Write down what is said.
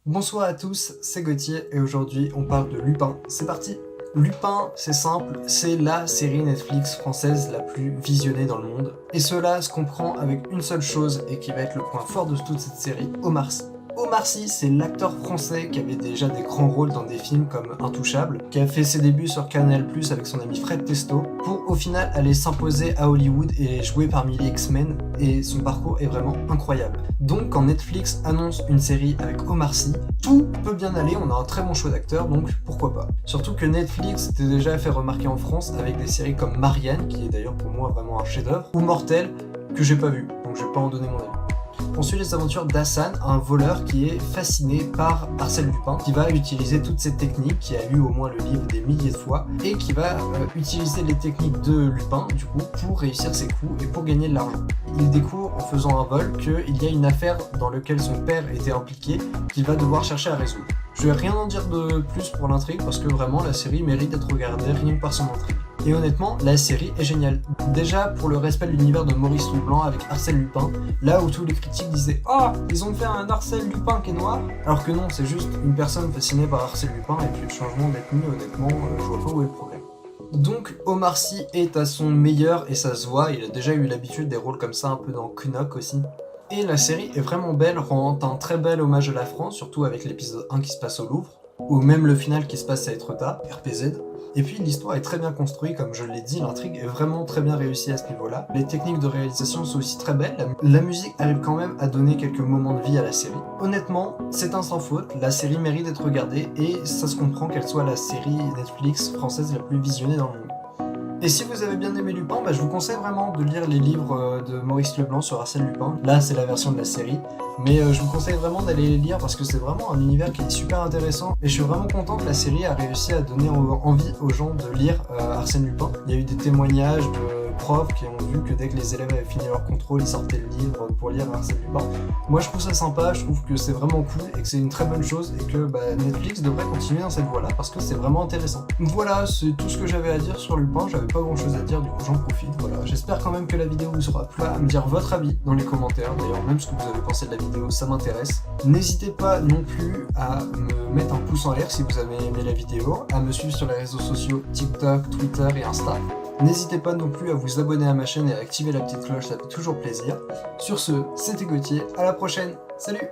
Bonsoir à tous, c'est Gauthier et aujourd'hui on parle de Lupin. C'est parti! Lupin, c'est simple, c'est la série Netflix française la plus visionnée dans le monde. Et cela se comprend avec une seule chose et qui va être le point fort de toute cette série, Omar Sy. Omar Sy, c'est l'acteur français qui avait déjà des grands rôles dans des films comme Intouchable, qui a fait ses débuts sur Canal+ avec son ami Fred Testo, pour au final aller s'imposer à Hollywood et jouer parmi les X-Men, et son parcours est vraiment incroyable. Donc quand Netflix annonce une série avec Omar Sy, tout peut bien aller, on a un très bon choix d'acteurs, donc pourquoi pas. Surtout que Netflix s'était déjà fait remarquer en France avec des séries comme Marianne, qui est d'ailleurs pour moi vraiment un chef-d'œuvre, ou Mortel, que j'ai pas vu, donc je vais pas en donner mon avis. On suit les aventures d'Hassan, un voleur qui est fasciné par Arsène Lupin, qui va utiliser toutes ces techniques, qui a lu au moins le livre des milliers de fois, et qui va utiliser les techniques de Lupin, du coup, pour réussir ses coups et pour gagner de l'argent. Il découvre en faisant un vol qu'il y a une affaire dans laquelle son père était impliqué, qu'il va devoir chercher à résoudre. Je vais rien en dire de plus pour l'intrigue, parce que vraiment la série mérite d'être regardée rien que par son intrigue. Et honnêtement, la série est géniale. Déjà pour le respect de l'univers de Maurice Leblanc avec Arsène Lupin, là où tous les critiques disaient « Oh, ils ont fait un Arsène Lupin qui est noir !» Alors que non, c'est juste une personne fascinée par Arsène Lupin, et puis le changement d'ethnie, honnêtement, je vois pas où est le problème. Donc Omar Sy est à son meilleur et ça se voit, il a déjà eu l'habitude des rôles comme ça, un peu dans Knock aussi. Et la série est vraiment belle, rend un très bel hommage à la France, surtout avec l'épisode 1 qui se passe au Louvre, ou même le final qui se passe à Etretat, RPZ. Et puis l'histoire est très bien construite, comme je l'ai dit, l'intrigue est vraiment très bien réussie à ce niveau-là. Les techniques de réalisation sont aussi très belles, la musique arrive quand même à donner quelques moments de vie à la série. Honnêtement, c'est un sans faute, la série mérite d'être regardée et ça se comprend qu'elle soit la série Netflix française la plus visionnée dans le monde. Et si vous avez bien aimé Lupin, je vous conseille vraiment de lire les livres de Maurice Leblanc sur Arsène Lupin. Là, c'est la version de la série. Mais je vous conseille vraiment d'aller les lire parce que c'est vraiment un univers qui est super intéressant. Et je suis vraiment content que la série a réussi à donner envie aux gens de lire Arsène Lupin. Il y a eu des témoignages de profs qui ont vu que dès que les élèves avaient fini leur contrôle, ils sortaient le livre pour lire Arsène Lupin. Moi, je trouve ça sympa, je trouve que c'est vraiment cool et que c'est une très bonne chose et que Netflix devrait continuer dans cette voie-là parce que c'est vraiment intéressant. Voilà, c'est tout ce que j'avais à dire sur Lupin. J'avais pas grand-chose à dire, du coup j'en profite. Voilà, j'espère quand même que la vidéo vous aura plu, à me dire votre avis dans les commentaires. D'ailleurs, même ce que vous avez pensé de la vidéo, ça m'intéresse. N'hésitez pas non plus à me mettre un pouce en l'air si vous avez aimé la vidéo, à me suivre sur les réseaux sociaux TikTok, Twitter et Insta. N'hésitez pas non plus à vous abonner à ma chaîne et à activer la petite cloche, ça fait toujours plaisir. Sur ce, c'était Gauthier, à la prochaine, salut!